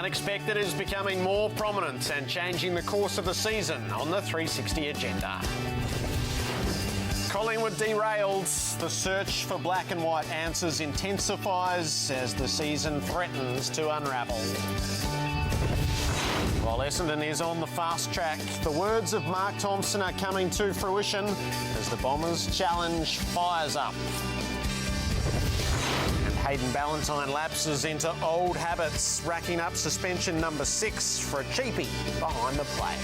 unexpected is becoming more prominent and changing the course of the season on the 360 agenda. Collingwood derailed. The search for black and white answers intensifies as the season threatens to unravel. While Essendon is on the fast track, the words of Mark Thompson are coming to fruition as the Bombers' challenge fires up. And Hayden Ballantyne lapses into old habits, racking up suspension number 6 for a cheapie behind the plate.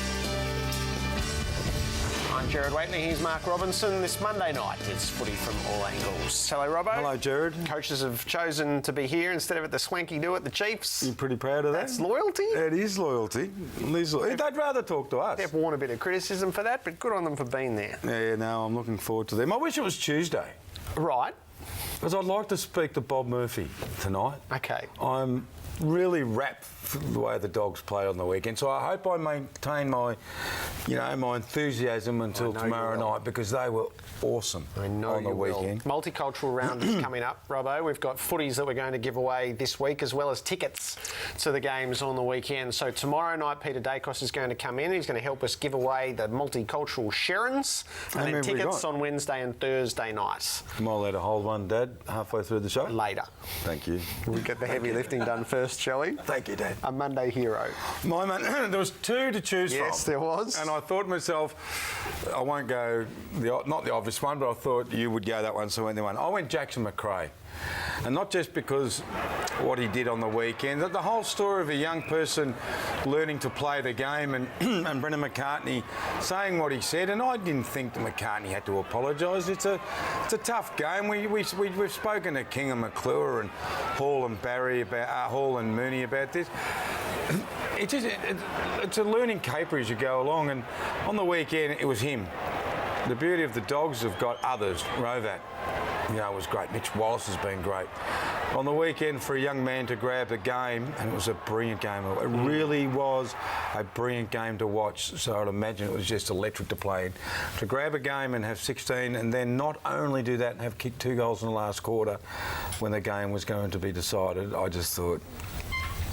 I'm Gerard Waitley, here's Mark Robinson. This Monday night, it's footy from all angles. Hello, Robbo. Hello, Gerard. Coaches have chosen to be here instead of at the swanky do at the Chiefs. You're pretty proud of that? That's loyalty. It is loyalty. They'd rather talk to us. They've worn a bit of criticism for that, but good on them for being there. Yeah, no, I'm looking forward to them. I wish it was Tuesday. Right. Because I'd like to speak to Bob Murphy tonight. Okay. I'm really wrapped for the way the Dogs played on the weekend, so I hope I maintain my enthusiasm until tomorrow night, because they were awesome on the weekend. Multicultural round is coming up, Robbo. We've got footies that we're going to give away this week, as well as tickets to the games on the weekend. So tomorrow night, Peter Dacos is going to come in. He's going to help us give away the multicultural Sharons, and then tickets on Wednesday and Thursday nights. Am I allowed to hold one, Dad, halfway through the show? Later. Thank you. We'll get the heavy lifting done first, shall we? Thank you, Dad. A Monday hero. My man, there was 2 to choose from. Yes, there was. And I thought to myself, I won't go, not the obvious one, but I thought you would go that one, so I went the one. I went Jackson McRae. And not just because what he did on the weekend, the whole story of a young person learning to play the game, and and Brendan McCartney saying what he said, and I didn't think that McCartney had to apologise. It's a tough game. We've spoken to King and McClure and Hall and Barry about Hall and Mooney about this. It's a learning caper as you go along, and on the weekend it was him. The beauty of the Dogs have got others. Rovat, was great. Mitch Wallace has been great. On the weekend, for a young man to grab the game, and it was a brilliant game. It really was a brilliant game to watch. So I'd imagine it was just electric to play in. To grab a game and have 16, and then not only do that and have kicked 2 goals in the last quarter when the game was going to be decided, I just thought,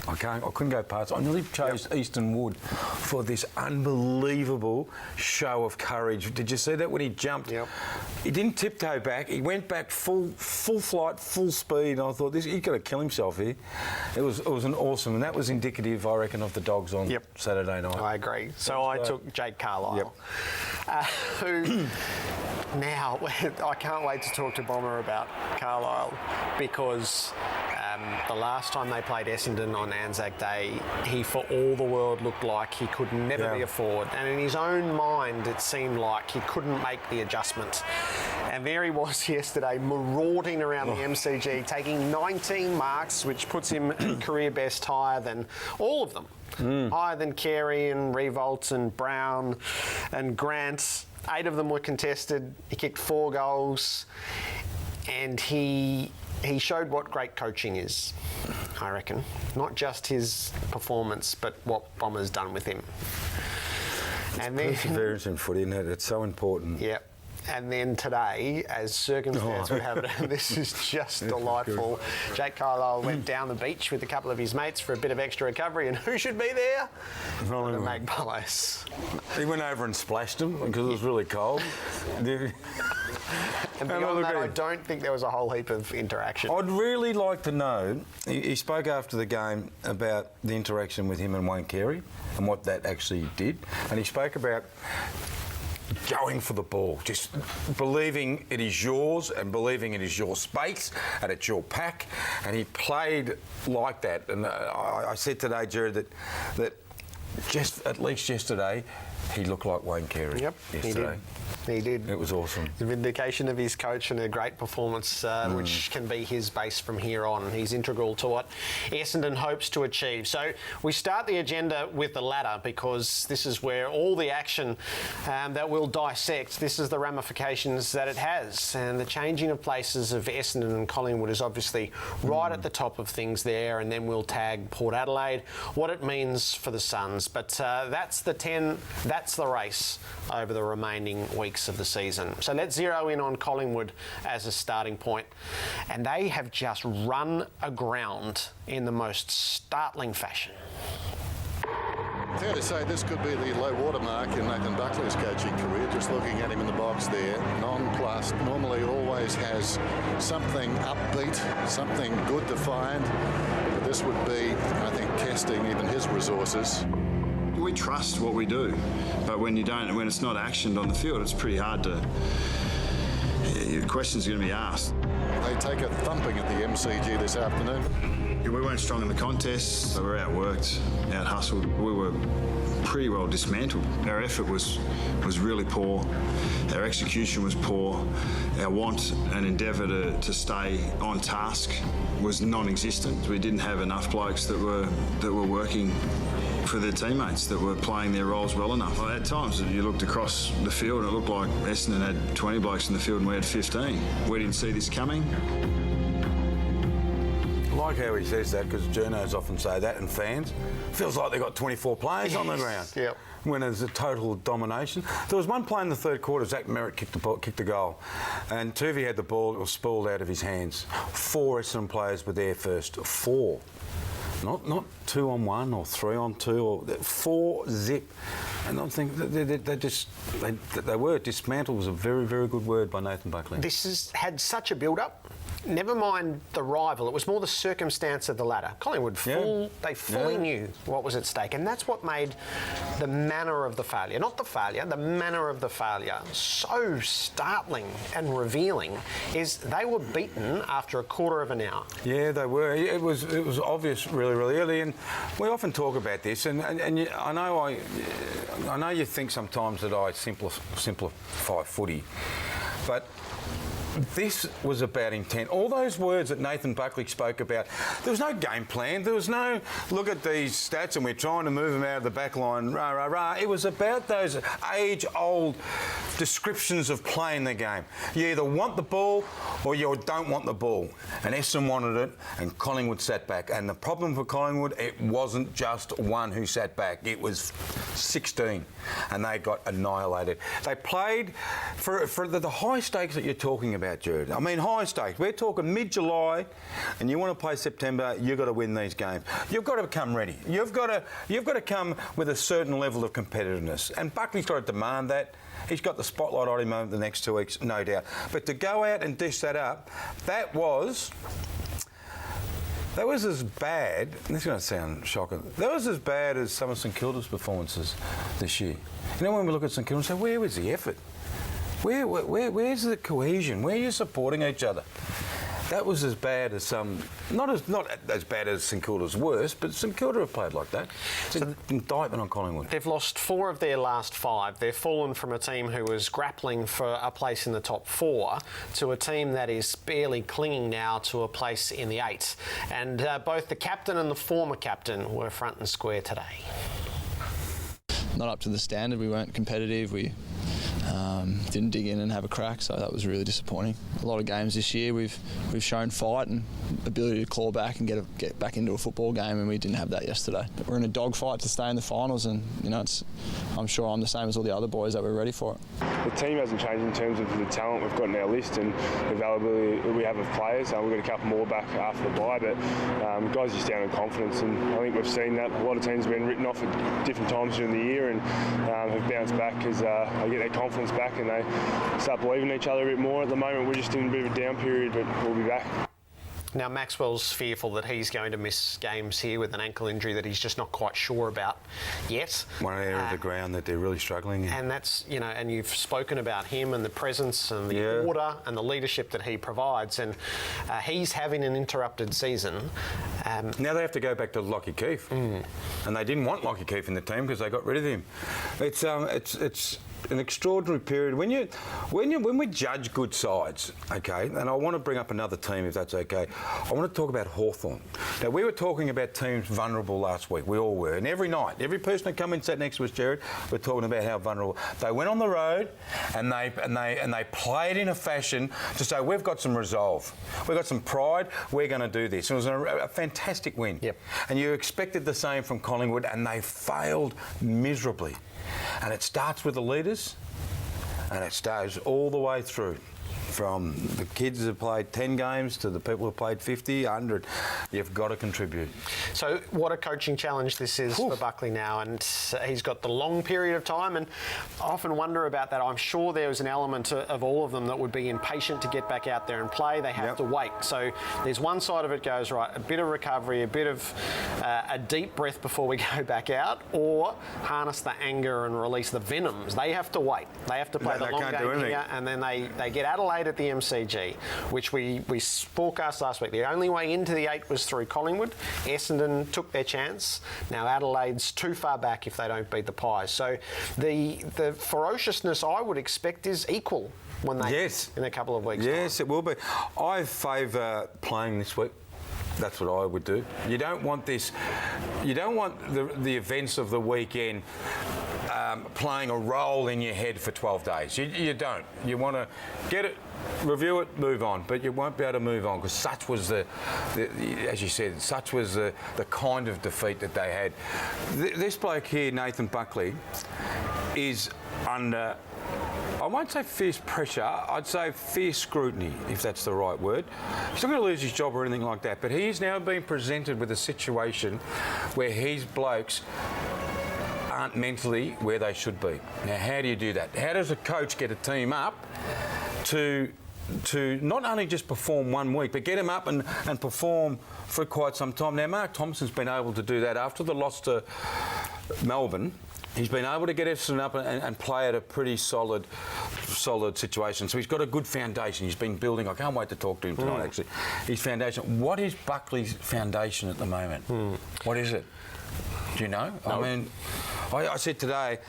I couldn't go past. I nearly chose Easton Wood for this unbelievable show of courage. Did you see that when he jumped? Yep. He didn't tiptoe back. He went back full flight, full speed. And I thought, he's got to kill himself here. It was an awesome, and that was indicative, I reckon, of the Dogs on Saturday night. I agree. So I took Jake Carlisle, who. Now, I can't wait to talk to Bomber about Carlisle, because the last time they played Essendon on Anzac Day, he for all the world looked like he could never be a forward. And in his own mind, it seemed like he couldn't make the adjustment. And there he was yesterday, marauding around the MCG, taking 19 marks, which puts him career best, higher than all of them. Higher than Carey and Revolt and Brown and Grant. 8 of them were contested. He kicked 4 goals, and he showed what great coaching is, I reckon. Not just his performance, but what Bomber's done with him. And then perseverance in footy, isn't it? It's so important. Yeah. And then today, as circumstance would have it, this is just delightful. Jake Carlisle went down the beach with a couple of his mates for a bit of extra recovery, and who should be there? The Magpies. He went over and splashed them because it was really cold. And beyond that, I don't think there was a whole heap of interaction. I'd really like to know, he spoke after the game about the interaction with him and Wayne Carey and what that actually did. And he spoke about going for the ball, just believing it is yours and believing it is your space and it's your pack. And he played like that. And I said today, Jared, that just at least yesterday, he looked like Wayne Carey. Yep, yesterday. He did. It was awesome. The vindication of his coach and a great performance, which can be his base from here on. He's integral to what Essendon hopes to achieve. So we start the agenda with the ladder, because this is where all the action that we'll dissect, this is the ramifications that it has. And the changing of places of Essendon and Collingwood is obviously right at the top of things there. And then we'll tag Port Adelaide, what it means for the Suns. But that's the 10, that's the race over the remaining weeks weeks of the season. So let's zero in on Collingwood as a starting point. And they have just run aground in the most startling fashion. Fair to say this could be the low water mark in Nathan Buckley's coaching career. Just looking at him in the box there, nonplussed, normally always has something upbeat, something good to find. But this would be, I think, testing even his resources. We trust what we do, but when it's not actioned on the field, it's pretty hard to. Questions are going to be asked. They take a thumping at the MCG this afternoon. We weren't strong in the contest. We were outworked, out-hustled. We were pretty well dismantled. Our effort was really poor. Our execution was poor. Our want and endeavour to stay on task was non-existent. We didn't have enough blokes that were working for their teammates, that were playing their roles well enough. At times you looked across the field and it looked like Essendon had 20 blokes in the field and we had 15. We didn't see this coming. I like how he says that, because journos often say that, and fans. Feels like they've got 24 players on the ground. Yep. When there's a total domination. There was one play in the third quarter, Zach Merritt kicked the goal, and Tuvey had the ball, it was spooled out of his hands. 4 Essendon players were there first. 4. Not 2 on 1 or 3 on 2, or 4 zip. And I'm thinking they were dismantled was a very, very good word by Nathan Buckley. This has had such a build-up. Never mind the rival, it was more the circumstance of the latter. Collingwood, they fully knew what was at stake, and that's what made the manner of the failure, not the failure, the manner of the failure so startling and revealing, is they were beaten after a quarter of an hour. Yeah, they were. It was obvious really, really early, and we often talk about this, and I know you think sometimes that I simplify footy, but this was about intent. All those words that Nathan Buckley spoke about, there was no game plan. There was no, look at these stats and we're trying to move them out of the back line, rah, rah, rah. It was about those age-old descriptions of playing the game. You either want the ball or you don't want the ball. And Essendon wanted it and Collingwood sat back. And the problem for Collingwood, it wasn't just one who sat back. It was 16 and they got annihilated. They played for the high stakes that you're talking about, Jared. I mean, high stakes. We're talking mid-July, and you want to play September. You've got to win these games. You've got to come ready. You've got to come with a certain level of competitiveness. And Buckley's got to demand that. He's got the spotlight on him over the next 2 weeks, no doubt. But to go out and dish that up, that was as bad. This is going to sound shocking. That was as bad as some of St Kilda's performances this year. You know, when we look at St Kilda and say, where was the effort? Where's the cohesion? Where are you supporting each other? That was as bad as not as bad as St Kilda's worst, but St Kilda have played like that. It's an indictment on Collingwood. They've lost 4 of their last 5. They've fallen from a team who was grappling for a place in the top 4 to a team that is barely clinging now to a place in the 8. And both the captain and the former captain were front and square today. Not up to the standard. We weren't competitive. We didn't dig in and have a crack, so that was really disappointing. A lot of games this year we've shown fight and ability to claw back and get back into a football game, and we didn't have that yesterday. We're in a dogfight to stay in the finals, and I'm sure I'm the same as all the other boys that we're ready for it. The team hasn't changed in terms of the talent we've got in our list and the availability that we have of players. We've got a couple more back after the bye, but guys just down in confidence, and I think we've seen that. A lot of teams have been written off at different times during the year and have bounced back as they get their confidence back and they start believing in each other a bit more. At the moment, we're just in a bit of a down period, but we'll be back. Now, Maxwell's fearful that he's going to miss games here with an ankle injury that he's just not quite sure about yet. One area of the ground that they're really struggling in. And that's, and you've spoken about him and the presence and the order and the leadership that he provides, and he's having an interrupted season. Now they have to go back to Lockie Keefe. And they didn't want Lockie Keefe in the team because they got rid of him. It's an extraordinary period. When we judge good sides, okay, and I want to bring up another team if that's okay. I want to talk about Hawthorn. Now, we were talking about teams vulnerable last week. We all were. And every night, every person that come and sat next to us, Jared, we're talking about how vulnerable. They went on the road and they played in a fashion to say, we've got some resolve. We've got some pride. We're going to do this. It was a fantastic win. Yep. And you expected the same from Collingwood, and they failed miserably. And it starts with the leaders. and it goes all the way through. From the kids who played 10 games to the people who played 50, 100, you've got to contribute. So what a coaching challenge this is for Buckley now, and he's got the long period of time, and I often wonder about that. I'm sure there was an element of all of them that would be impatient to get back out there and play. They have to wait. So there's one side of it goes, right, a bit of recovery, a bit of a deep breath before we go back out, or harness the anger and release the venoms. They have to wait. They have to play the long game here, and then they get Adelaide at the MCG, which we forecast last week. The only way into the 8 was through Collingwood. Essendon took their chance. Now Adelaide's too far back if they don't beat the Pies. So the ferociousness I would expect is equal when they in a couple of weeks. Yes, time. it will be. I favour playing this week. That's what I would do. You don't want this. You don't want the events of the weekend playing a role in your head for 12 days. You don't. You want to get it, review it, move on. But you won't be able to move on because such was as you said, such was the kind of defeat that they had. This bloke here, Nathan Buckley, is under, I won't say fierce pressure, I'd say fierce scrutiny, if that's the right word. He's not going to lose his job or anything like that, but he's now being presented with a situation where his blokes aren't mentally where they should be. Now, how do you do that? How does a coach get a team up to not only just perform 1 week, but get them up and perform for quite some time? Now, Mark Thompson's been able to do that after the loss to Melbourne. He's been able to get Essendon up and play at a pretty solid situation. So he's got a good foundation. He's been building. I can't wait to talk to him tonight, actually. His foundation. What is Buckley's foundation at the moment? What is it? Do you know? No. I mean, I said today,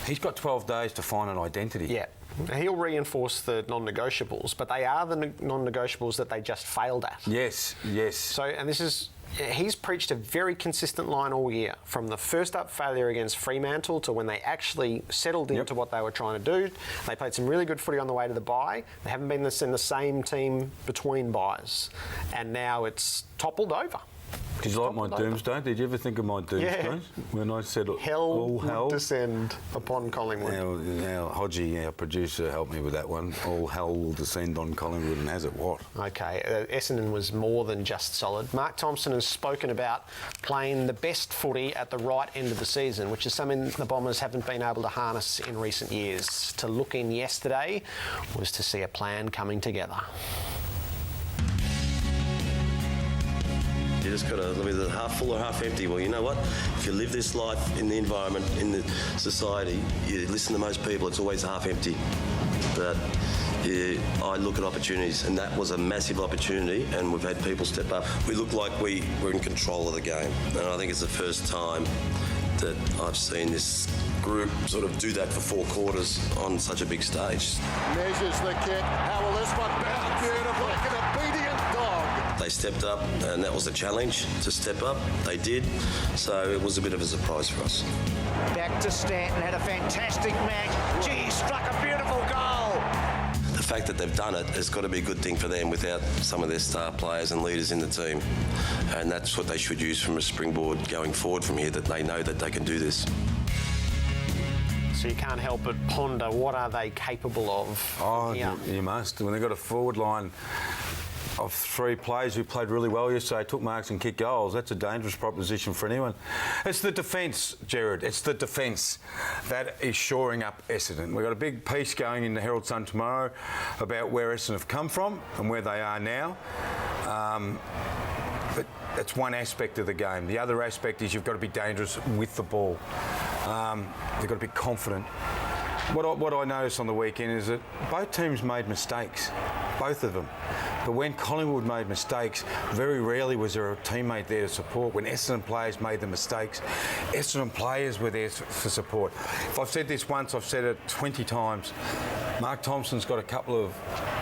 he's got 12 days to find an identity. Yeah. He'll reinforce the non-negotiables, but they are the non-negotiables that they just failed at. Yes, yes. So, and this is... He's preached a very consistent line all year, from the first up failure against Fremantle to when they actually settled into what they were trying to do. They played some really good footy on the way to the bye. They haven't been in the same team between byes, and now it's toppled over. Did you like my doomsday? Did you ever think of my doomsday? When I said all hell would descend upon Collingwood. Now Hodgie, our producer, helped me with that one. All hell will descend on Collingwood, and has it what? Okay, Essendon was more than just solid. Mark Thompson has spoken about playing the best footy at the right end of the season, which is something the Bombers haven't been able to harness in recent years. To look in yesterday was to see a plan coming together. You just got to live with it half full or half empty. Well, you know what? If you live this life in the environment, in the society, you listen to most people, it's always half empty. But I look at opportunities, and that was a massive opportunity, and we've had people step up. We look like we were in control of the game, and I think it's the first time that I've seen this group sort of do that for 4 quarters on such a big stage. Measures the kick. How will this one bounce? Beautiful. Like an obedient dog. They stepped up, and that was the challenge, to step up. They did, so it was a bit of a surprise for us. Back to Stanton, had a fantastic match. Gee, struck a beautiful goal. The fact that they've done it has got to be a good thing for them without some of their star players and leaders in the team. And that's what they should use from a springboard going forward from here, that they know that they can do this. So you can't help but ponder, what are they capable of? Oh, you must. When they've got a forward line of 3 players who played really well yesterday, took marks and kicked goals, that's a dangerous proposition for anyone. It's the defence, Gerard. It's the defence that is shoring up Essendon. We've got a big piece going in the Herald Sun tomorrow about where Essendon have come from and where they are now. But that's one aspect of the game. The other aspect is you've got to be dangerous with the ball. You've got to be confident. What I noticed on the weekend is that both teams made mistakes, both of them. But when Collingwood made mistakes, very rarely was there a teammate there to support. When Essendon players made the mistakes, Essendon players were there for support. If I've said this once, I've said it 20 times. Mark Thompson's got a couple of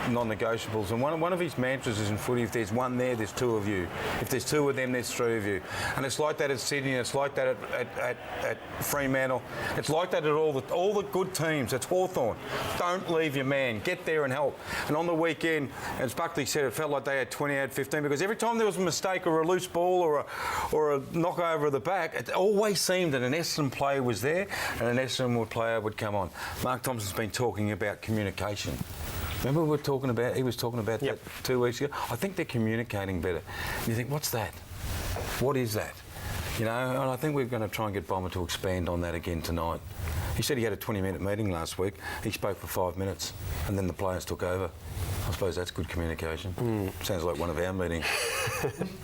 non-negotiables, and one of his mantras is in footy: if there's one there, there's two of you. If there's two of them, there's three of you. And it's like that at Sydney. It's like that at Fremantle. It's like that at all the good teams. It's Hawthorn. Don't leave your man. Get there and help. And on the weekend, as Buckley said, it felt like they had 20 out of 15 because every time there was a mistake or a loose ball or a knock over the back, it always seemed that an Essendon player was there and an Essendon player would come on. Mark Thompson's been talking about communication. Remember he was talking about that 2 weeks ago? I think they're communicating better. You think, what's that? What is that? You know, and I think we're going to try and get Bomber to expand on that again tonight. He said he had a 20-minute meeting last week. He spoke for 5 minutes and then the players took over. I suppose that's good communication. Sounds like one of our meetings.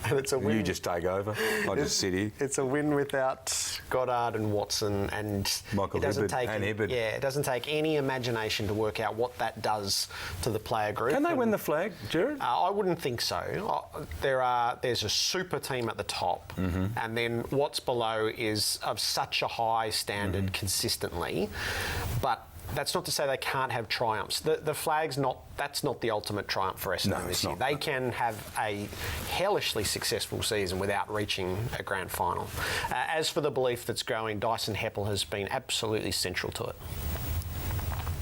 And it's a win. You just take over. I just sit here. It's a win without Goddard and Watson, and Michael it doesn't Hibberd. it doesn't take any imagination to work out what that does to the player group. Can they win the flag, Jared? I wouldn't think so. There's a super team at the top, and then what's below is of such a high standard consistently, but that's not to say they can't have triumphs. The flag's that's not the ultimate triumph for Essendon this year. They can have a hellishly successful season without reaching a grand final. As for the belief that's growing, Dyson Heppel has been absolutely central to it.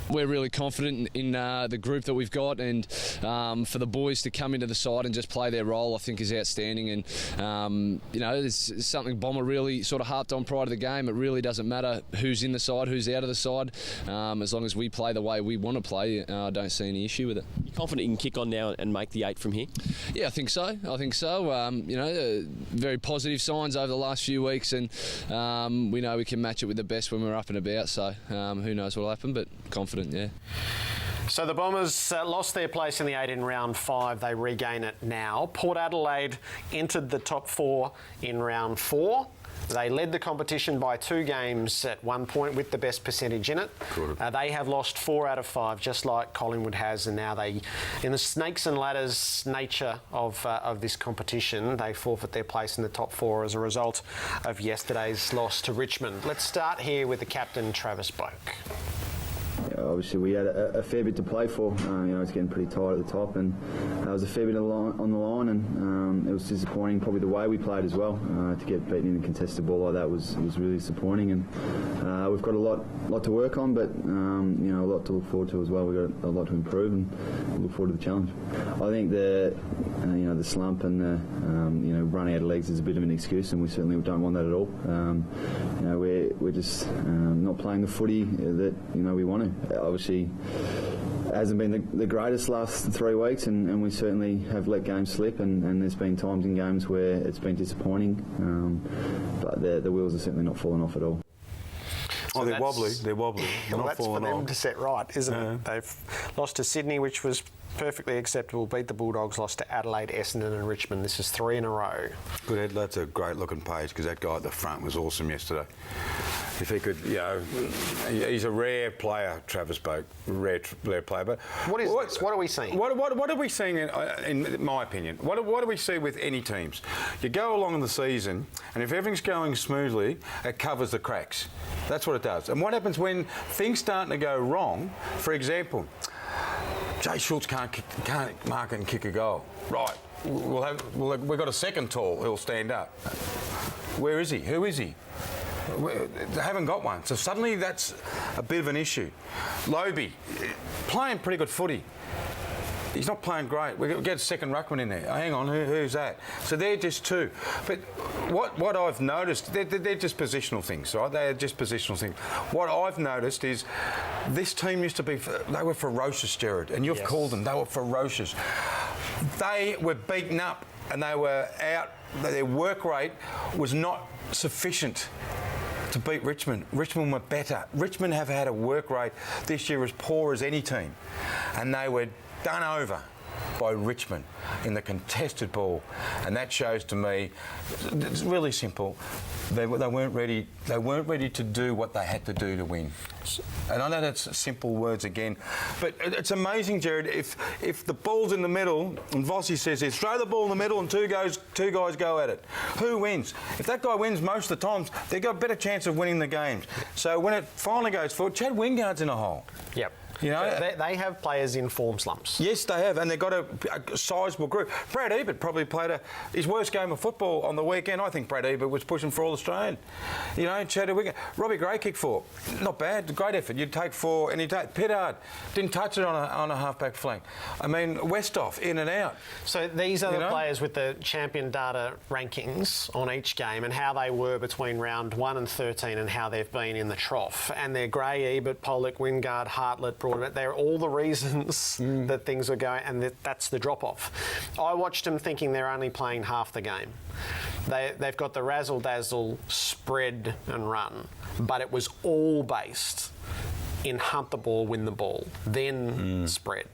We're really confident in the group that we've got, and for the boys to come into the side and just play their role, I think is outstanding. And you know, it's something Bomber really sort of harped on prior to the game. It really doesn't matter who's in the side, who's out of the side, as long as we play the way we want to play. I don't see any issue with it. You confident you can kick on now and make the 8 from here? Yeah, I think so. You know, very positive signs over the last few weeks, and we know we can match it with the best when we're up and about. So who knows what'll happen, but confident. Yeah. So the Bombers lost their place in the 8 in round 5. They regain it now. Port Adelaide entered the top 4 in round 4. They led the competition by 2 games at one point with the best percentage in it. They have lost 4 out of 5, just like Collingwood has, and now they, in the snakes and ladders nature of this competition, they forfeit their place in the top 4 as a result of yesterday's loss to Richmond. Let's start here with the captain, Travis Boak. Obviously, we had a fair bit to play for. It's getting pretty tight at the top, and there was a fair bit on the line, and it was disappointing. Probably the way we played as well. To get beaten in a contested ball like that was really disappointing, and we've got a lot to work on, but a lot to look forward to as well. We've got a lot to improve, and look forward to the challenge. I think the slump and the running out of legs is a bit of an excuse, and we certainly don't want that at all. We're just not playing the footy that we want to. Obviously, it hasn't been the greatest last 3 weeks, and we certainly have let games slip, and there's been times in games where it's been disappointing, but the wheels are certainly not falling off at all. So they're wobbly. They're not that's falling for them off. to set right, isn't it? They've lost to Sydney, which was perfectly acceptable, beat the Bulldogs, lost to Adelaide, Essendon and Richmond. This is 3 in a row. Good, that's a great looking page, because that guy at the front was awesome yesterday. If he could, he's a rare player, Travis Boak, rare player. But what is this? What are we seeing? What are we seeing, in my opinion? What do we see with any teams? You go along in the season, and if everything's going smoothly, it covers the cracks. That's what it does. And what happens when things start to go wrong? For example, Jay Schultz can't mark and kick a goal. Right. We've got a second tall who'll stand up. Where is he? Who is he? They haven't got one. So suddenly that's a bit of an issue. Lobie, playing pretty good footy. He's not playing great. We get a second ruckman in there. Oh, hang on, who's that? So they're just 2. But what I've noticed, they're just positional things, right? They're just positional things. What I've noticed is this team used to be, they were ferocious, Jared, and you've called them, they were ferocious. They were beaten up and they were out. Their work rate was not sufficient to beat Richmond. Richmond were better. Richmond have had a work rate this year as poor as any team, and they were done over by Richmond in the contested ball, and that shows to me it's really simple. They weren't ready. They weren't ready to do what they had to do to win. And I know that's simple words again, but it's amazing, Jared. If the ball's in the middle and Vossi says, "Throw the ball in the middle," and two guys go at it, who wins? If that guy wins most of the times, they've got a better chance of winning the games. So when it finally goes forward, Chad Wingard's in a hole. Yep. You know, they have players in form slumps. Yes, they have, and they've got a sizeable group. Brad Ebert probably played his worst game of football on the weekend. I think Brad Ebert was pushing for All-Australian. You know, Chad Wigan. Robbie Gray kicked 4. Not bad, great effort. You'd take 4, and he'd take Pittard. Didn't touch it on a half-back flank. I mean, Westhoff, in and out. So these are the players with the champion data rankings on each game and how they were between round 1 and 13 and how they've been in the trough. And they're Gray, Ebert, Pollock, Wingard, Hartlett, Broadbent. They're all the reasons that things are going, and that's the drop-off. I watched them thinking they're only playing half the game. They've got the razzle-dazzle, spread and run, but it was all based in hunt the ball, win the ball, then spread.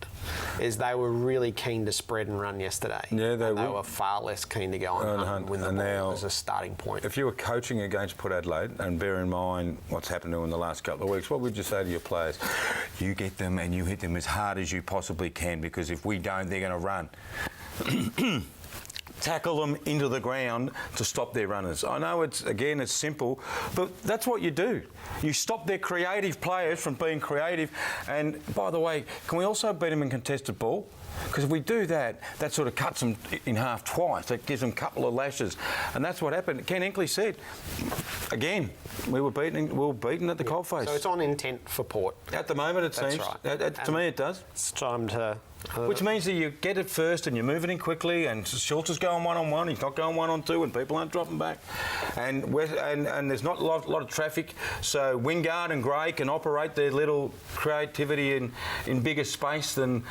They were really keen to spread and run yesterday. Yeah, they were far less keen to go on hunt and win the ball as a starting point. If you were coaching against Port Adelaide, and bear in mind what's happened to them in the last couple of weeks, what would you say to your players? You get them and you hit them as hard as you possibly can, because if we don't, they're going to run. Tackle them into the ground to stop their runners. I know it's simple, but that's what you do. You stop their creative players from being creative. And by the way, can we also beat them in contested ball? Because if we do that, that sort of cuts them in half twice. It gives them a couple of lashes. And that's what happened. Ken Hinkley said, again, we were beaten at the coalface. So it's on intent for Port. At the moment, it seems. Right. To me, it does. It's time to... Which means that you get it first and you move it in quickly, and Schultz is going one-on-one, he's not going one-on-two, and people aren't dropping back. And there's not a lot of traffic, so Wingard and Gray can operate their little creativity in bigger space than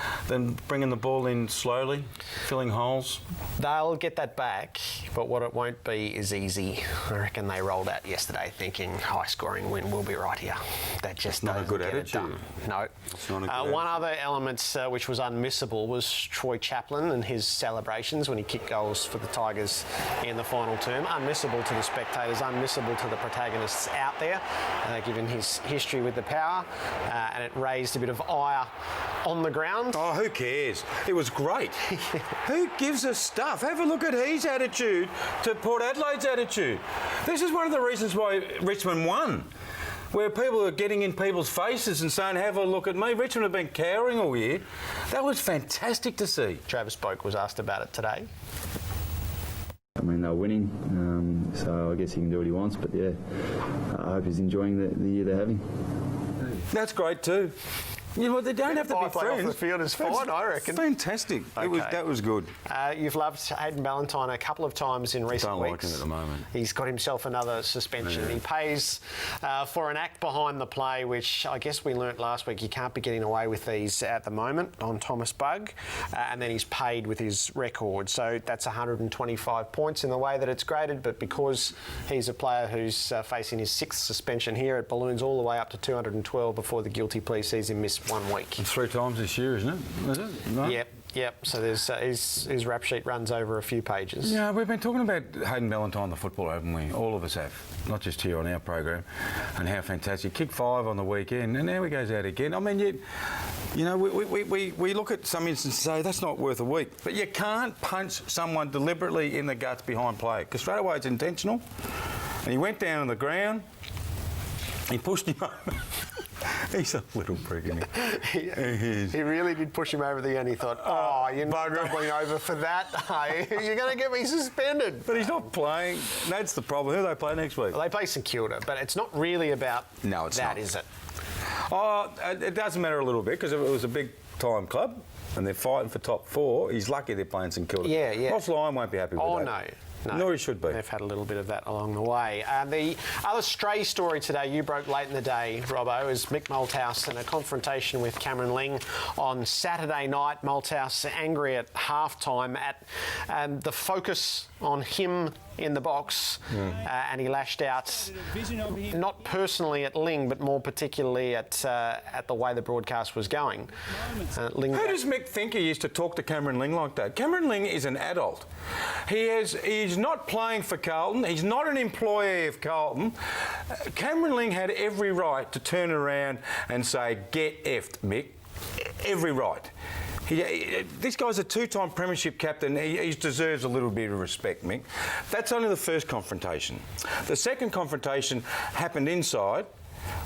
bringing the ball in slowly, filling holes. They'll get that back, but what it won't be is easy. I reckon they rolled out yesterday thinking high-scoring win will be right here. That just not a good attitude. It done. No. It's not a good one other element which was unmissable was Troy Chaplin and his celebrations when he kicked goals for the Tigers in the final term. Unmissable to the spectators, unmissable to the protagonists out there, given his history with the Power, and it raised a bit of ire on the ground. Oh, who cares? It was great. Who gives a stuff? Have a look at his attitude to Port Adelaide's attitude. This is one of the reasons why Richmond won, where people are getting in people's faces and saying, have a look at me. Richmond have been cowering all year. That was fantastic to see. Travis Boak was asked about it today. I mean, they're winning, so I guess he can do what he wants, but yeah, I hope he's enjoying the year they're having. That's great too. You know, they don't have to be friends. Off the field is fine, I reckon. Fantastic. Okay. That was good. You've loved Hayden Ballantyne a couple of times in recent don't weeks. like him at the moment. He's got himself another suspension. Yeah. He pays for an act behind the play, which I guess we learnt last week. You can't be getting away with these at the moment on Thomas Bugg. And then he's paid with his record. So that's 125 points in the way that it's graded. But because he's a player who's facing his 6th suspension here, it balloons all the way up to 212 before the guilty plea sees him miss 1 week. 3 times this year, isn't it? Is it? No? Yep. So there's his rap sheet runs over a few pages. Yeah, we've been talking about Hayden Ballantyne, the footballer, haven't we? All of us have, not just here on our program, and how fantastic. Kicked 5 on the weekend, and now he goes out again. I mean, you know, we look at some instances and say that's not worth a week, but you can't punch someone deliberately in the guts behind play, because straight away it's intentional. And he went down on the ground. He pushed him over. He's a little prick, isn't he? He really did push him over the end. He thought, oh, you're not doubling over for that, hey? You're going to get me suspended. But he's not playing. That's the problem. Who do they play next week? Well, they play St Kilda, but it's not really about that, is it? Oh, it doesn't matter a little bit, because if it was a big-time club and they're fighting for top 4, he's lucky they're playing St Kilda. Yeah. Ross Lyon won't be happy with that. Oh, no. Nor he should be. They've had a little bit of that along the way. The other stray story today, you broke late in the day, Robbo, is Mick Malthouse and a confrontation with Cameron Ling on Saturday night. Malthouse angry at half-time at the focus on him in the box, and he lashed out, not personally at Ling, but more particularly at the way the broadcast was going. Who does Mick think he is to talk to Cameron Ling like that? Cameron Ling is an adult. He's not playing for Carlton. He's not an employee of Carlton. Cameron Ling had every right to turn around and say, "Get effed, Mick." Every right. This guy's a 2-time premiership captain. He deserves a little bit of respect, Mick. That's only the first confrontation. The second confrontation happened inside,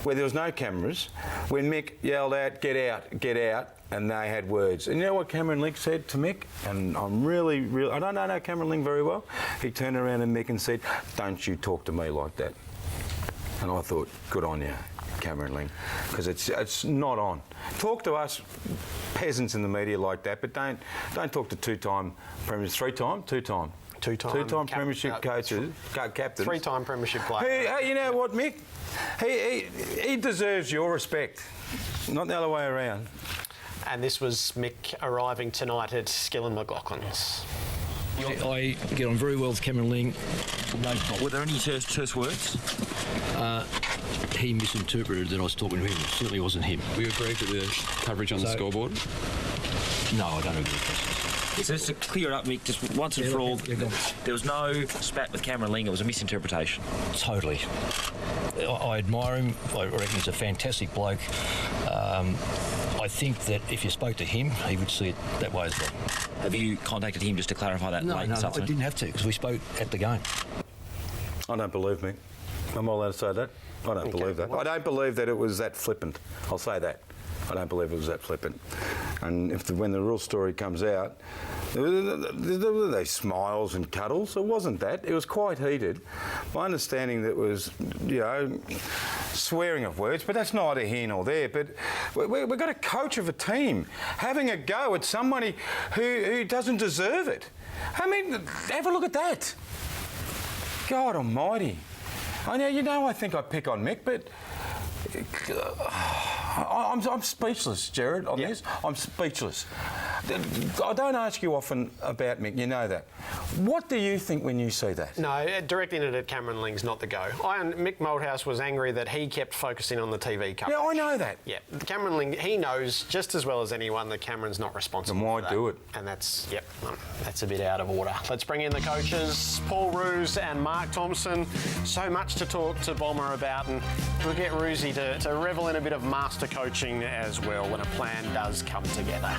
where there was no cameras, when Mick yelled out, get out, and they had words. And you know what Cameron Ling said to Mick? And I'm really, I don't know Cameron Ling very well. He turned around to Mick and said, don't you talk to me like that. And I thought, good on you, Cameron Ling, because it's not on. Talk to us peasants in the media like that, but don't talk to two-time premiership coaches, captains. Three-time premiership player. Hey, you know what, Mick? He deserves your respect, not the other way around. And this was Mick arriving tonight at Gillan McLaughlin's. I get on very well with Cameron Ling. Were there any terse words? He misinterpreted that I was talking to him. It certainly wasn't him. We agreed with the coverage on the scoreboard? No, I don't agree with that. So just to clear it up, Mick, just once and for all, there was no spat with Cameron Ling. It was a misinterpretation. Totally. I admire him. I reckon he's a fantastic bloke. I think that if you spoke to him, he would see it that way as well. Have you contacted him just to clarify that? No, I didn't have to, because we spoke at the game. I don't believe me. Am I allowed to say that? I don't believe that. I don't believe that it was that flippant. I'll say that. I don't believe it was that flippant. And when the real story comes out, there were those smiles and cuddles. It wasn't that. It was quite heated. My understanding that was, swearing of words, but that's neither here nor there. But we've got a coach of a team having a go at somebody who doesn't deserve it. I mean, have a look at that. God almighty. I know, I think I pick on Mick, but I'm speechless, Jared, on this. I'm speechless. I don't ask you often about Mick, you know that. What do you think when you see that? No, directing it at Cameron Ling's not the go. Mick Malthouse was angry that he kept focusing on the TV coverage. Yeah, I know that. Yeah, Cameron Ling, he knows just as well as anyone that Cameron's not responsible for that. Then why do it? And that's a bit out of order. Let's bring in the coaches, Paul Roos and Mark Thompson. So much to talk to Bomber about, and we'll get Roosy to revel in a bit of master coaching as well when a plan does come together.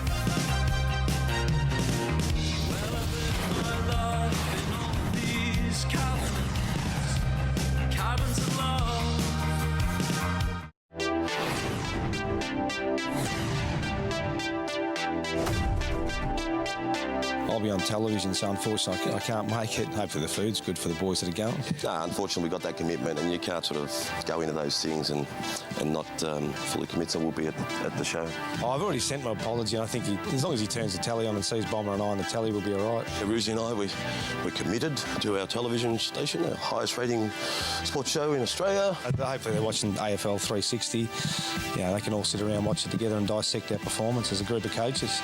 I'll be on television, so unfortunately I can't make it. Hopefully the food's good for the boys that are going. No, unfortunately we got that commitment, and you can't sort of go into those things and not fully commit, so we'll be at the show. I've already sent my apology, and I think as long as he turns the telly on and sees Bomber and I on the telly, we'll be all right. Ruzi and I, we're committed to our television station, our highest rating sports show in Australia. Hopefully they're watching AFL 360. They can all sit around, watch it together and dissect our performance as a group of coaches.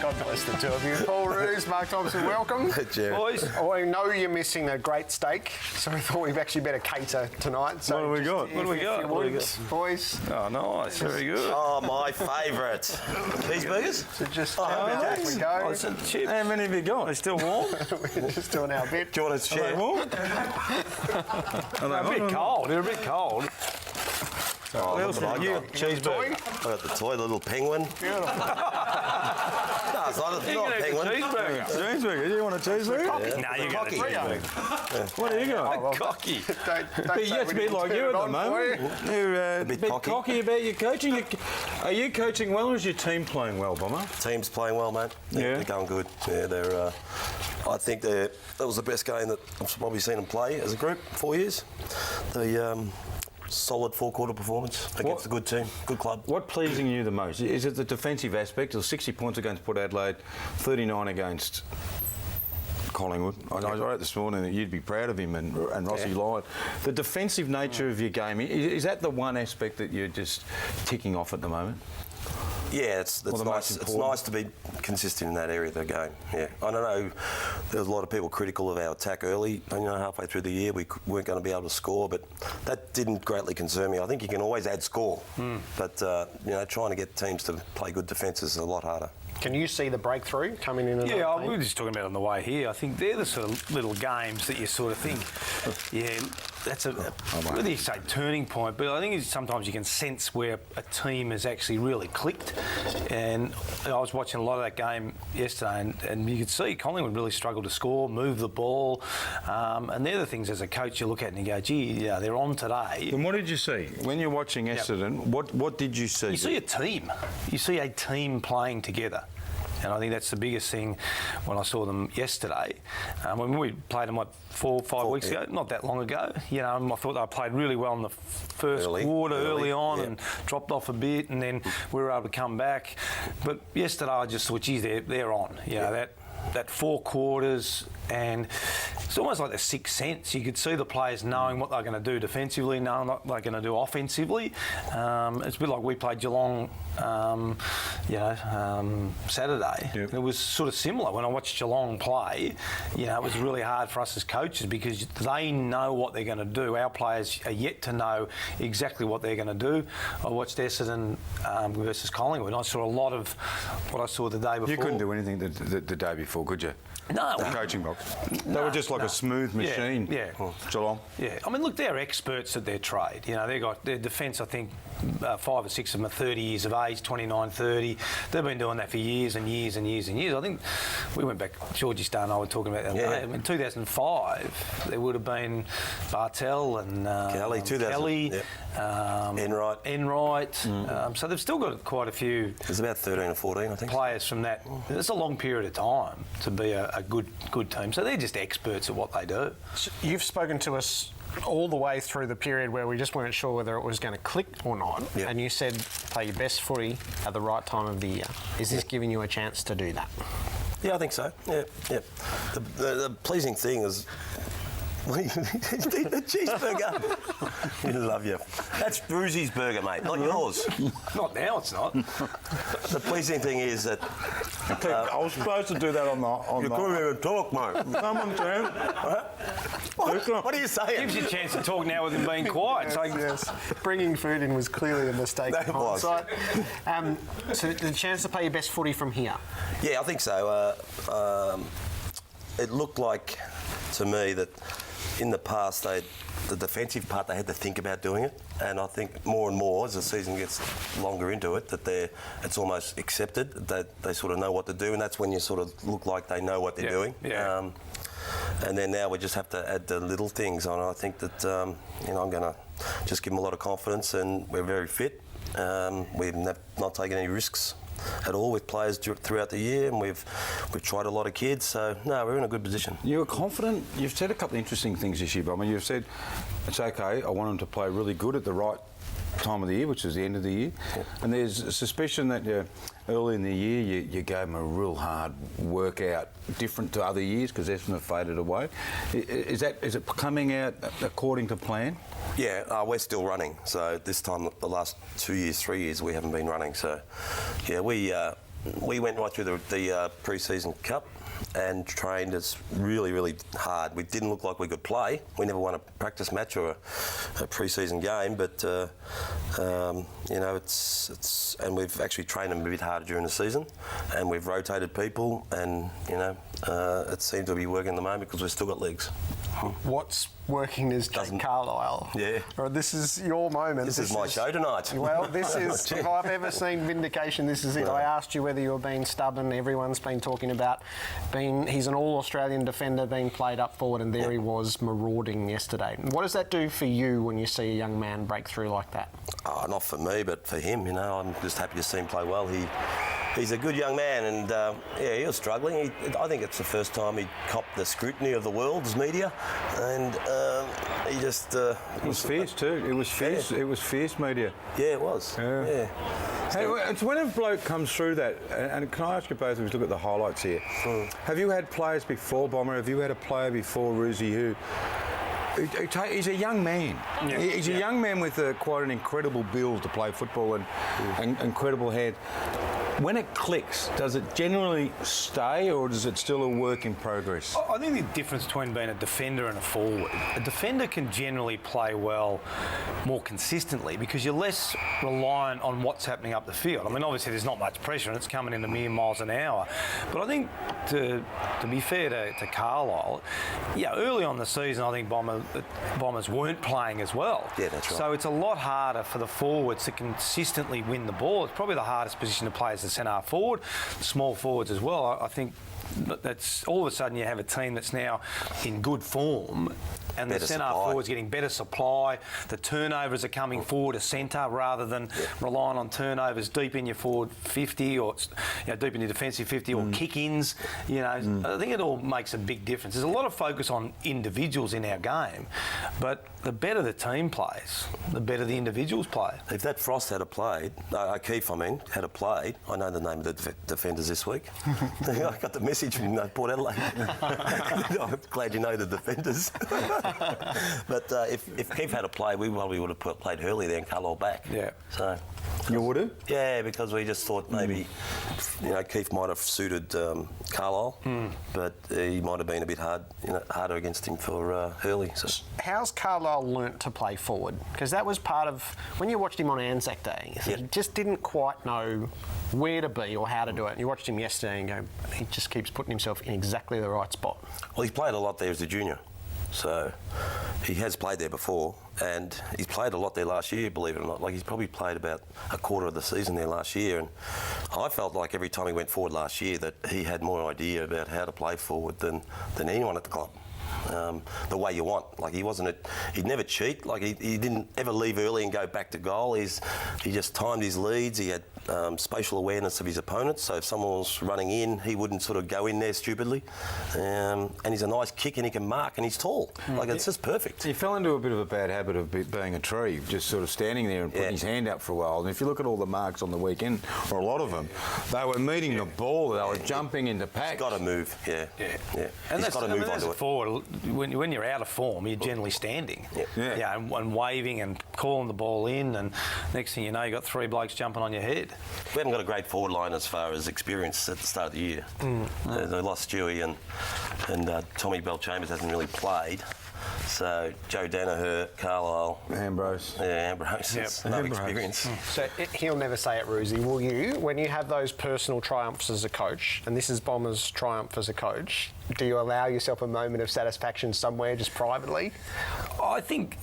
God bless the two of you. Paul Roos, Mark Thompson, welcome. Boys, I know you're missing a great steak, so I thought we've actually better cater tonight. So what have we got? Boys? Oh, nice. Very good. Oh, my favourite. Cheeseburgers? So just as we go. Chips. How many have you got? They're still warm? We're just doing our bit. Do you want to share? Are they warm? They're a bit cold. They're a bit cold. What else have you got? Cheeseburger. I got the toy, the little penguin. Beautiful. No, it's not a penguin. Cheeseburger. Do you want a cheeseburger? Yeah. No, you got a cheeseburger. What do you got? Cocky. It's a bit like you at the moment. You're a bit cocky about your coaching. Are you coaching well, or is your team playing well, Bomber? Team's playing well, mate. They're going good. Yeah, they're. I think that was the best game that I've probably seen them play as a group. 4 years. The solid four-quarter performance against a good team, good club. What pleasing you the most? Is it the defensive aspect? It was 60 points against Port Adelaide, 39 against Collingwood. I wrote this morning that you'd be proud of him and Rossi lied. The defensive nature of your game, is that the one aspect that you're just ticking off at the moment? Yeah, it's nice. It's nice to be consistent in that area of the game. Yeah, I don't know. There was a lot of people critical of our attack early. Halfway through the year, we weren't going to be able to score, but that didn't greatly concern me. I think you can always add score, but trying to get teams to play good defence is a lot harder. Can you see the breakthrough coming in? Yeah, we were just talking about it on the way here. I think they're the sort of little games that you sort of think, that's a really say turning point, but I think sometimes you can sense where a team has actually really clicked. And I was watching a lot of that game yesterday, and you could see Collingwood really struggled to score, move the ball, and they're the things as a coach you look at and you go, gee, yeah, they're on today. And what did you see when you're watching Essendon? What did you see? You see a team. You see a team playing together. And I think that's the biggest thing when I saw them yesterday. When we played them, 4 or 5 weeks ago, not that long ago, I thought they played really well in the first quarter early on and dropped off a bit, and then we were able to come back. But yesterday I just thought, geez, they're on. That 4 quarters, and it's almost like the sixth sense. You could see the players knowing what they're going to do defensively, knowing what they're going to do offensively. It's a bit like we played Geelong, Saturday. Yep. It was sort of similar. When I watched Geelong play, it was really hard for us as coaches because they know what they're going to do. Our players are yet to know exactly what they're going to do. I watched Essendon versus Collingwood, and I saw a lot of what I saw the day before. You couldn't do anything the day before, could you? No. The coaching box. They were just like a smooth machine. Yeah. Geelong. Yeah. I mean, look, they're experts at their trade. They got their defence, I think, 5 or 6 of them are 30 years of age, 29, 30. They've been doing that for years and years and years and years. I think we went back, Georgie Starr and I were talking about that. Yeah. In 2005, there would have been Bartel and Kelly. Yep. Enright. So they've still got quite a few. There's about 13 or 14, I think. Players from that. It's a long period of time to be a good team. So they're just experts at what they do. You've spoken to us all the way through the period where we just weren't sure whether it was going to click or not, and you said play your best footy at the right time of the year. Is this giving you a chance to do that? Yeah, I think so. Yeah. The pleasing thing is the cheeseburger. We love you. That's Brucey's burger, mate, not yours. Not now, it's not. The pleasing thing is that I was supposed to do that on the. You couldn't even talk, mate. Come on, Sam. What are you saying? Gives you a chance to talk now with him being quiet. Yes. Bringing food in was clearly a mistake. That was. So the chance to play your best footy from here? Yeah, I think so. It looked like to me that in the past the defensive part they had to think about doing it, and I think more and more as the season gets longer into it that it's almost accepted that they sort of know what to do, and that's when you sort of look like they know what they're doing. Yeah. And then now we just have to add the little things on. I think that I'm going to just give them a lot of confidence, and we're very fit. We've not taken any risks at all with players throughout the year, and we've tried a lot of kids, so no, we're in a good position. You were confident. You've said a couple of interesting things this year, Bomber. You've said it's okay, I want them to play really good at the right time of the year, which is the end of the year, and there's a suspicion that early in the year you gave them a real hard workout, different to other years because Essendon have faded away. Is it coming out according to plan? Yeah, we're still running. So this time, the last 2 years, 3 years, we haven't been running. So yeah, we went right through the pre-season cup and trained us really, really hard. We didn't look like we could play. We never won a practice match or a pre-season game, but it's and we've actually trained them a bit harder during the season, and we've rotated people, and it seems to be working at the moment because we've still got legs. What's working is Jake Carlisle. Yeah. Or this is your moment. This is my show tonight. Well, this is, if I've ever seen vindication, this is it. I asked you whether you were being stubborn. Everyone's been talking about he's an all-Australian defender being played up forward, and there he was marauding yesterday. What does that do for you when you see a young man break through like that? Oh, not for me, but for him, I'm just happy to see him play well. He's a good young man, and he was struggling. I think it's the first time he copped the scrutiny of the world's media, and he just... it was fierce too. It was fierce. Yeah. It was fierce media. Yeah, it was. Yeah. Hey, it's when a bloke comes through that, and can I ask you both, if you look at the highlights here, have you had players before Bomber? Have you had a player before Ruzi who... He's a young man. Yeah. He's a young man with quite an incredible build to play football and incredible head. When it clicks, does it generally stay, or is it still a work in progress? I think the difference between being a defender and a forward, a defender can generally play well more consistently because you're less reliant on what's happening up the field. I mean, obviously there's not much pressure and it's coming in a mere miles an hour. But I think to be fair to Carlisle, early on the season I think Bombers weren't playing as well. Yeah, that's right. So it's a lot harder for the forwards to consistently win the ball. It's probably the hardest position to play as the centre forward, small forwards as well. I think that's all of a sudden you have a team that's now in good form and the centre forward's getting better supply. The turnovers are coming forward to centre rather than relying on turnovers deep in your forward 50 or deep in your defensive 50 or kick-ins. I think it all makes a big difference. There's a lot of focus on individuals in our game, but the better the team plays, the better the individuals play. If that Frost had played, O'Keefe, had played, I know the name of the defenders this week. I got the message from Port Adelaide. I'm glad you know the defenders. But if Keith had played, we probably would have played Hurley there and Carlisle back. Yeah. So. You would have? Yeah, because we just thought maybe, Keith might have suited Carlisle, but he might have been a bit harder against him for Hurley. So. How's Carlisle learnt to play forward? Because that was part of when you watched him on Anzac Day. He just didn't quite know where to be or how to do it. And you watched him yesterday and go, he just keeps putting himself in exactly the right spot. Well, he's played a lot there as a junior. So he has played there before, and he's played a lot there last year, believe it or not. Like, he's probably played about a quarter of the season there last year, and I felt like every time he went forward last year that he had more idea about how to play forward than anyone at the club. The way you want. Like, he'd never cheat. Like, he didn't ever leave early and go back to goal. He just timed his leads. He had spatial awareness of his opponents, so if someone was running in, he wouldn't sort of go in there stupidly. And he's a nice kick and he can mark and he's tall. Like, it's just perfect. He fell into a bit of a bad habit of being a tree, just sort of standing there and putting his hand up for a while. And if you look at all the marks on the weekend, or a lot of them, they were meeting the ball, they were jumping into packs. He's got to move, And he's got to move onto it. Forward, when you're out of form, you're generally standing. And waving and calling the ball in, and next thing you know, you've got three blokes jumping on your head. We haven't got a great forward line as far as experience at the start of the year. They lost Stewie and Tommy Bell-Chambers hasn't really played. So Joe Danaher, Carlisle, Ambrose. Yeah, Ambrose. No experience. So he'll never say it, Roosie. Will you, when you have those personal triumphs as a coach, and this is Bomber's triumph as a coach, do you allow yourself a moment of satisfaction somewhere, just privately? I think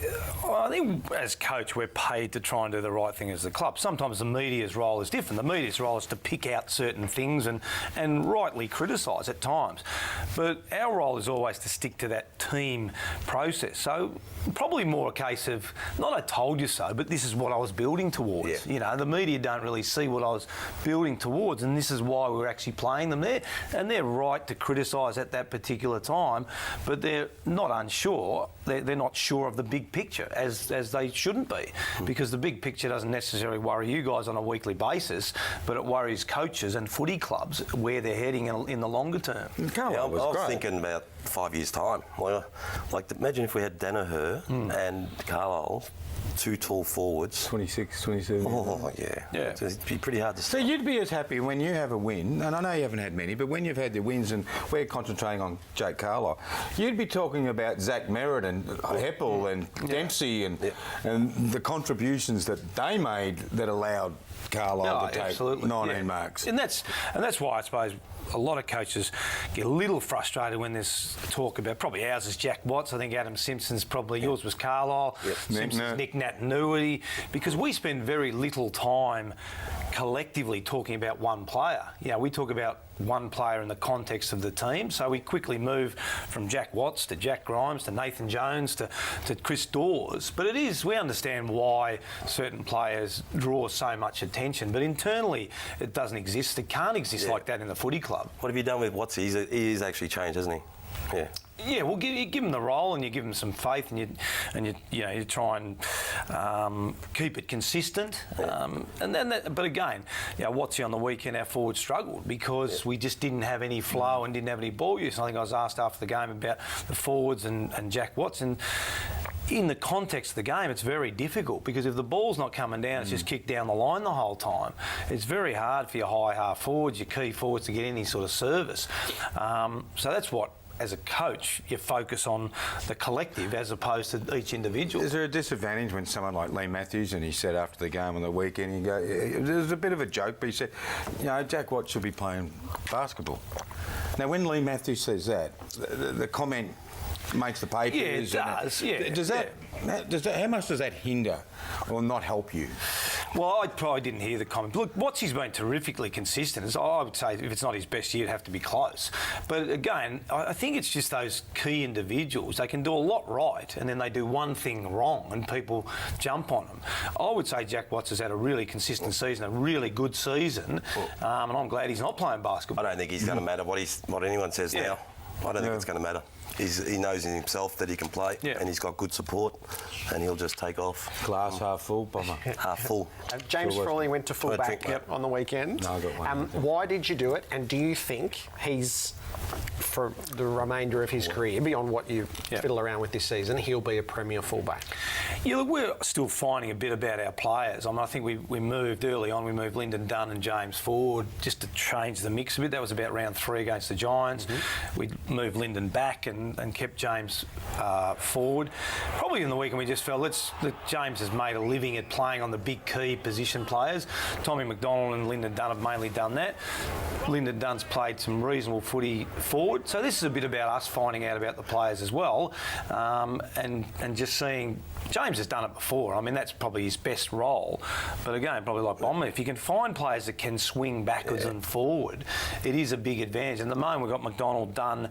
as coach, we're paid to try and do the right thing as the club. Sometimes the media's role is different. The media's role is to pick out certain things and rightly criticise at times. But our role is always to stick to that team process. So probably more a case of, not I told you so, but this is what I was building towards. The media don't really see what I was building towards, and this is why we're actually playing them there. And they're right to criticise at that particular time, but they're not unsure. They're not sure of the big picture, as they shouldn't be, because the big picture doesn't necessarily worry you guys on a weekly basis, but it worries coaches and footy clubs where they're heading in the longer term. I was thinking about 5 years' time. Like, imagine if we had Danaher and Carlisle, two tall forwards. 26, 27. Oh, yeah. It'd be pretty hard to So you'd be as happy when you have a win, and I know you haven't had many, but when you've had the wins, and we're concentrating on Jake Carlisle, you'd be talking about Zach Merritt and Heppel and Dempsey and the contributions that they made that allowed Carlisle to take 19 marks. And that's why I suppose a lot of coaches get a little frustrated when there's talk about, probably ours is Jack Watts, I think Adam Simpson's probably, yours was Carlisle, Simpson's Nick Naitanui, because we spend very little time collectively talking about one player. We talk about one player in the context of the team, so we quickly move from Jack Watts to Jack Grimes to Nathan Jones to Chris Dawes. But we understand why certain players draw so much attention, but internally it doesn't exist. It can't exist like that in the footy club. What have you done with Watts? He's actually changed, hasn't he? Yeah, well, you give him the role and you give him some faith, and you try and keep it consistent. But again, Watsy on the weekend, our forward struggled because we just didn't have any flow and didn't have any ball use. And I think I was asked after the game about the forwards and Jack Watts, and in the context of the game, it's very difficult because if the ball's not coming down, it's just kicked down the line the whole time. It's very hard for your high half forwards, your key forwards to get any sort of service. So that's what as a coach, you focus on the collective as opposed to each individual. Is there a disadvantage when someone like Lee Matthews, and he said after the game on the weekend, he go, it was a bit of a joke, but he said, Jack Watts should be playing basketball. Now, when Lee Matthews says that, the comment makes the papers. Yeah, it does. How much does that hinder or not help you? Well, I probably didn't hear the comment. Look, Watsy's been terrifically consistent. I would say if it's not his best year, it'd have to be close. But again, I think it's just those key individuals. They can do a lot right, and then they do one thing wrong, and people jump on them. I would say Jack Watts has had a really consistent season, a really good season, and I'm glad he's not playing basketball. I don't think he's going to matter what anyone says now. I don't think it's going to matter. He knows in himself that he can play, and he's got good support, and he'll just take off. Glass half full, Bomber. Half full. James Frawley went to fullback on the weekend. No, I got one. Why did you do it? And do you think he's, for the remainder of his career, beyond what you fiddle around with this season, he'll be a premier fullback? Yeah, look, we're still finding a bit about our players. I mean, I think we moved early on. We moved Lyndon Dunn and James forward just to change the mix a bit. That was about round 3 against the Giants. We moved Lyndon back and kept James forward. Probably in the weekend we just felt that James has made a living at playing on the big key position players. Tommy McDonald and Lyndon Dunn have mainly done that. Lyndon Dunn's played some reasonable footy forward. So this is a bit about us finding out about the players as well, and just seeing. James has done it before. I mean, that's probably his best role. But again, probably like Bomber, if you can find players that can swing backwards and forward, it is a big advantage. And at the moment, we've got McDonald, Dunn,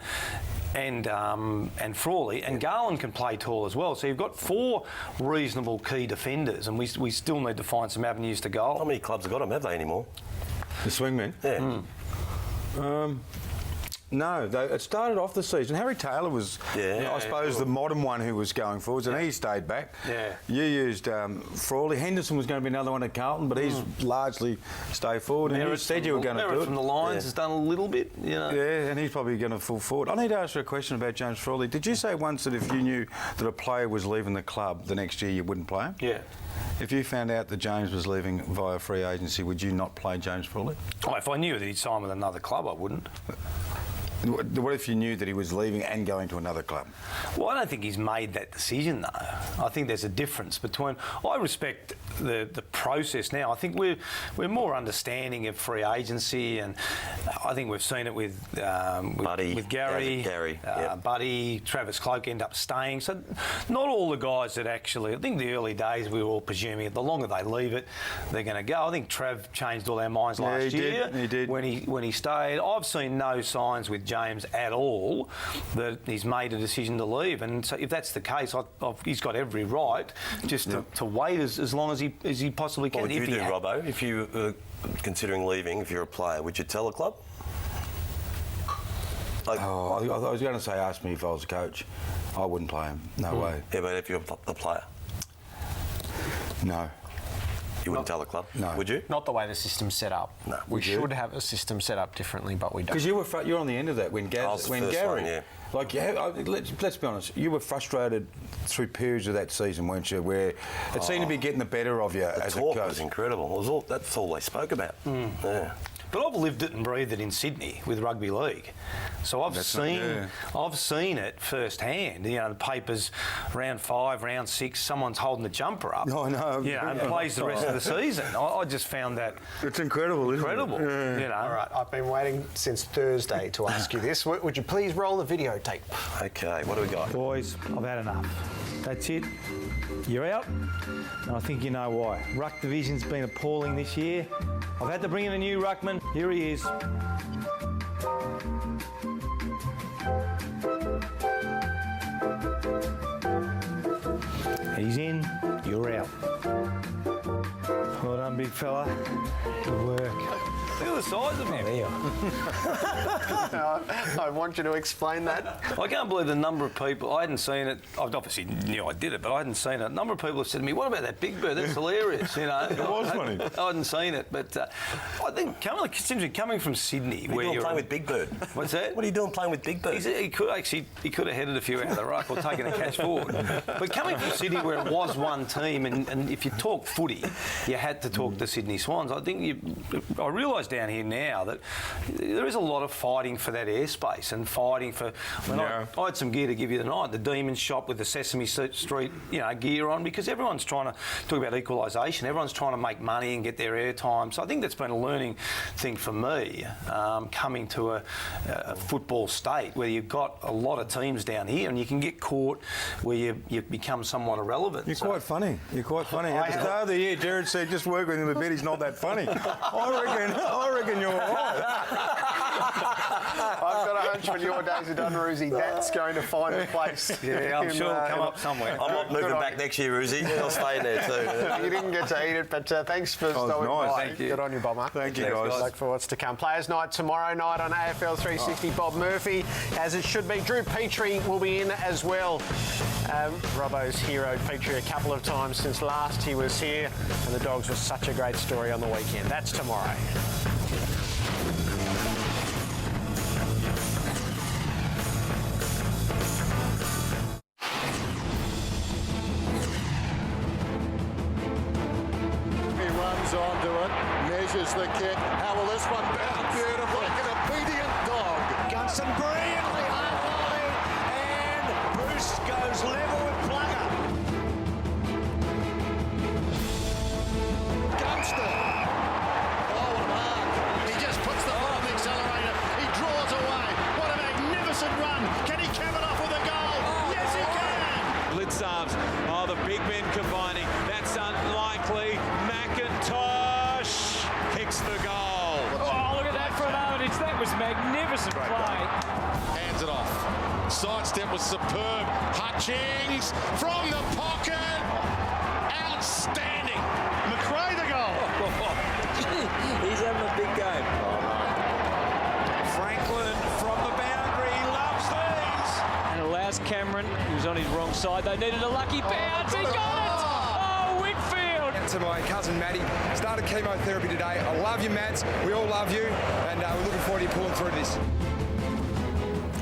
and Frawley, and Garland can play tall as well. So you've got 4 reasonable key defenders, and we still need to find some avenues to goal. How many clubs have got them, have they, anymore? The swingmen? Yeah. No, it started off the season. Harry Taylor was, I suppose, the modern one who was going forwards, and he stayed back. Yeah. You used Frawley. Henderson was going to be another one at Carlton, but he's largely stayed forward. And you said you were going to do it. From the Lions has done a little bit, Yeah, and he's probably going to full forward. I need to ask you a question about James Frawley. Did you say once that if you knew that a player was leaving the club the next year, you wouldn't play him? Yeah. If you found out that James was leaving via free agency, would you not play James Frawley? Oh, if I knew that he'd signed with another club, I wouldn't. What if you knew that he was leaving and going to another club? Well, I don't think he's made that decision, though. I think there's a difference between... I respect the process now. I think we're more understanding of free agency, and I think we've seen it with Buddy, with Gary, Buddy, Travis Cloak end up staying. So not all the guys that actually... I think the early days we were all presuming that the longer they leave it, they're going to go. I think Trav changed all our minds last year. He did. When he stayed. I've seen no signs with James at all that he's made a decision to leave, and so if that's the case, he's got every right just to wait as long as he possibly can. What would you do, Robbo, if you were considering leaving? If you're a player, would you tell a club? I was going to say, ask me if I was a coach. I wouldn't play him. No way. Yeah, but if you're the player, no. You wouldn't tell the club? No. Would you? Not the way the system's set up. No. We should have a system set up differently, but we don't. Because you're on the end of that when Gary... let's be honest, you were frustrated through periods of that season, weren't you, where it seemed to be getting the better of you as a coach. The talk was incredible. That's all they spoke about. Yeah. But I've lived it and breathed it in Sydney with rugby league, so I've seen it firsthand. You know, the papers, round 5, round 6, someone's holding the jumper up. I know. You know, and plays the rest of the season. I just found that it's incredible. Incredible. Isn't it? You know. All right, I've been waiting since Thursday to ask you this. Would you please roll the videotape? Okay, what do we got? Boys, I've had enough. That's it. You're out, and I think you know why. Ruck division's been appalling this year. I've had to bring in a new ruckman. Here he is. He's in, you're out. Well done, big fella. Good work. Look at the size of him. I want you to explain that. I can't believe the number of people. I hadn't seen it. I obviously knew I did it, but I hadn't seen it. A number of people have said to me, "What about that Big Bird? That's hilarious." You know, it was funny. I hadn't seen it, but I think coming from Sydney, what are you doing playing with Big Bird? What's that? What are you doing playing with Big Bird? He could have headed a few out of the ruck or taken a catch forward. But coming from Sydney, where it was one team, and if you talk footy, you had to talk the Sydney Swans. I realised down here now that there is a lot of fighting for that airspace and fighting for. I had some gear to give you tonight. The Demon Shop with the Sesame Street, gear on, because everyone's trying to talk about equalisation. Everyone's trying to make money and get their airtime. So I think that's been a learning thing for me, coming to a football state where you've got a lot of teams down here, and you can get caught where you become somewhat irrelevant. You're quite funny. At the start of the year, Jared said, just work with him a bit, he's not that funny. I reckon you're all right. I've got a hunch when your days are done, Roosie, that's going to find a place. Yeah, I'm sure it'll come up somewhere. I'm not moving back next year, Roosie. I'll stay in there too. You didn't get to eat it, but thanks for stopping by. Thank you. Good on you, Bomber. Thank you, guys. Look for what's to come. Players' night tomorrow night on AFL 360. Bob Murphy, as it should be. Drew Petrie will be in as well. Robbo's hero Petrie a couple of times since last he was here, and the Dogs was such a great story on the weekend. That's tomorrow. Onto it, measures the kick. How will this one bounce? Beautiful. Like an obedient dog. Gunston brilliantly high volley, and Bruce goes level with Plugger. Gunston. Oh, what a mark. He just puts the foot on the accelerator. He draws away. What a magnificent run. Can he cap it off with a goal? Yes, he can. Blitz arms. Oh, the big men combining. That's unlikely. McIntosh kicks the goal. Oh, look at that for a moment. That was magnificent play. Hands it off. Sidestep was superb. Hutchings from the pocket. Outstanding. McRae the goal. He's having a big game. Franklin from the boundary. He loves these. And allows Cameron, who was on his wrong side. They needed a lucky bounce. He got it. Oh, Whitfield. To my cousin Matty, started chemotherapy today. I love you, Mads. We all love you, and we're looking forward to you pulling through this.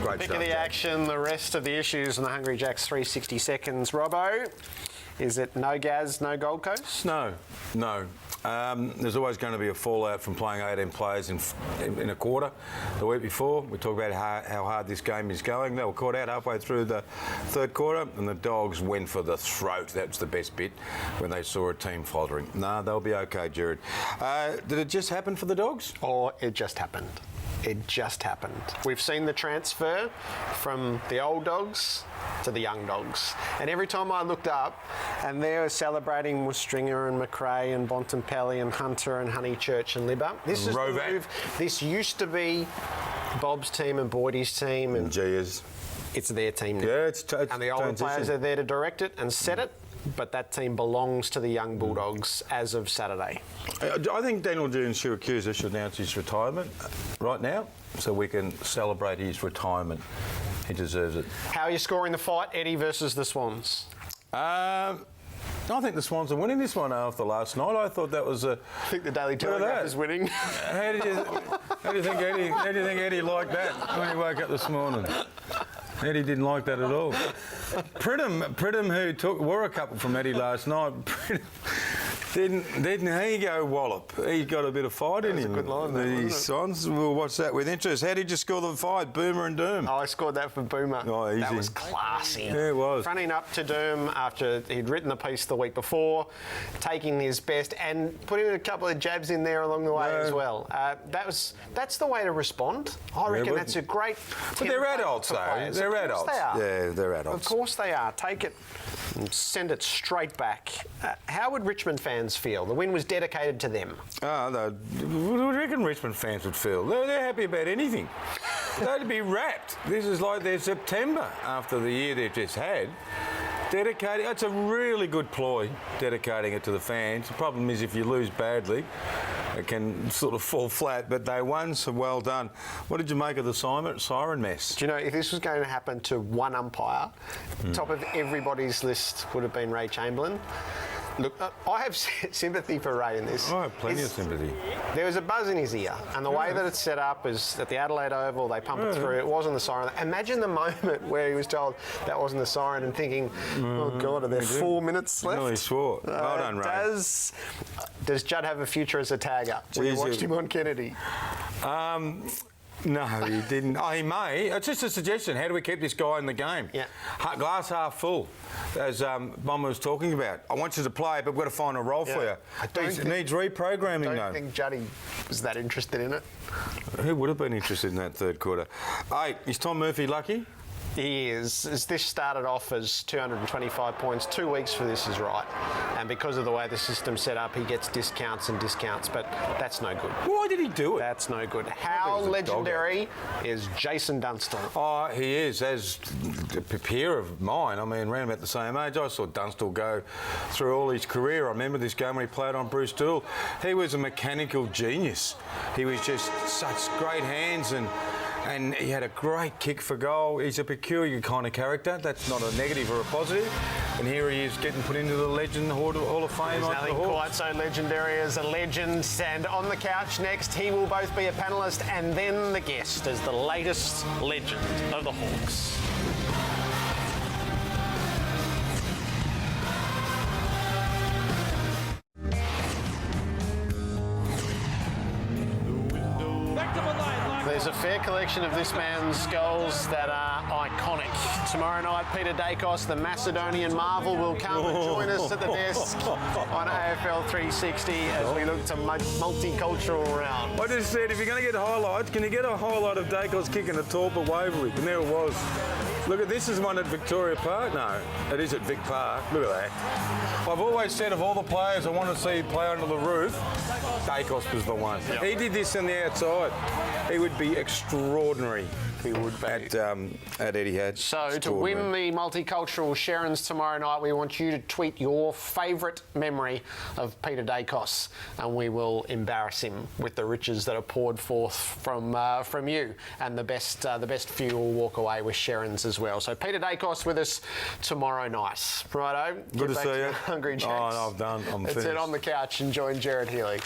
Great Pick of the action, the rest of the issues in the Hungry Jacks 360 seconds. Robbo, is it no Gaz, no Gold Coast? No. There's always going to be a fallout from playing 18 players in a quarter. The week before, we talked about how hard this game is going. They were caught out halfway through the third quarter, and the Dogs went for the throat. That was the best bit when they saw a team faltering. No, they'll be okay, Jared. Did it just happen for the Dogs? Or it just happened. It just happened. We've seen the transfer from the old Dogs to the young Dogs. And every time I looked up, and they were celebrating with Stringer and McRae and Bontempelli and Hunter and Honeychurch and Libba. This is the move. This used to be Bob's team and Boydie's team. And Gia's. It's their team now. Yeah, it's and the older players are there to direct it and set it. But that team belongs to the young Bulldogs as of Saturday. I think Daniel Jones-Syracuse should announce his retirement right now so we can celebrate his retirement. He deserves it. How are you scoring the fight, Eddie versus the Swans? I think the Swans are winning this one after last night. I thought that was a... I think the Daily Telegraph is winning. How do you think Eddie liked that when he woke up this morning? Eddie didn't like that at all. Pridham, who wore a couple from Eddie last night, didn't he go wallop? He's got a bit of fight in him. Good line, the Swans. We'll watch that with interest. How did you score the fight, Boomer and Doom? Oh, I scored that for Boomer. Oh, easy. That was classy. Yeah, it was. Fronting up to Doom after he'd written the piece the week before, taking his best and putting a couple of jabs in there along the way as well. That's the way to respond. I reckon that's a great. But they're adults, though. They're adults. They are. Yeah, they're adults. Of course they are. Take it and send it straight back. How would Richmond fans feel? The win was dedicated to them. What do you reckon Richmond fans would feel? They're happy about anything. They'd be wrapped. This is like their September after the year they've just had. Dedicating, it's a really good ploy, dedicating it to the fans. The problem is if you lose badly, it can sort of fall flat, but they won, so well done. What did you make of the siren mess? Do you know, if this was going to happen to one umpire, top of everybody's list would have been Ray Chamberlain. Look, I have sympathy for Ray in this. I have plenty of sympathy. There was a buzz in his ear, and the way that it's set up is at the Adelaide Oval, they pump it through, it wasn't the siren. Imagine the moment where he was told that wasn't the siren and thinking, oh God, are there 4 minutes left? No, he swore. Well done, Ray. Does Judd have a future as a tagger? We watched him on Kennedy. No, he didn't. Oh, he may. It's just a suggestion. How do we keep this guy in the game? Yeah. Glass half full, as Bomber was talking about. I want you to play, but we've got to find a role for you. It needs reprogramming, though. I don't think Juddy was that interested in it. Who would have been interested in that third quarter? Hey, is Tom Murphy lucky? He is. As this started off as 225 points, 2 weeks for this is right. And because of the way the system's set up, he gets discounts and discounts, but that's no good. Why did he do it? That's no good. How legendary is Jason Dunstall? Oh, he is. As a peer of mine, I mean, around about the same age, I saw Dunstall go through all his career. I remember this game when he played on Bruce Dool. He was a mechanical genius. He was just such great hands and he had a great kick for goal. He's a peculiar kind of character. That's not a negative or a positive. And here he is getting put into the Legend Hall of Fame. There's nothing quite so legendary as a legend. And on the couch next, he will both be a panellist and then the guest as the latest legend of the Hawks. There's a fair collection of this man's goals that are iconic. Tomorrow night, Peter Dacos, the Macedonian Marvel, will come and join us at the desk on AFL 360 as we look to multicultural round. I just said, if you're going to get highlights, can you get a highlight of Dacos kicking a top at Waverley? And there it was. Look at this is one at Victoria Park. No, it is at Vic Park. Look at that. I've always said of all the players I want to see play under the roof, Dacos was the one. Yep. He did this on the outside. He would be extraordinary. He would be. At Etihad. So to win the multicultural Sharons tomorrow night, we want you to tweet your favourite memory of Peter Dacos, and we will embarrass him with the riches that are poured forth from you. And the best few will walk away with Sharons as well. So Peter Dacos with us tomorrow night. Righto. Good to see you. Hungry Jacks. Oh, no, I'm done. I'm finished. It's it on the couch and join Jared Healy.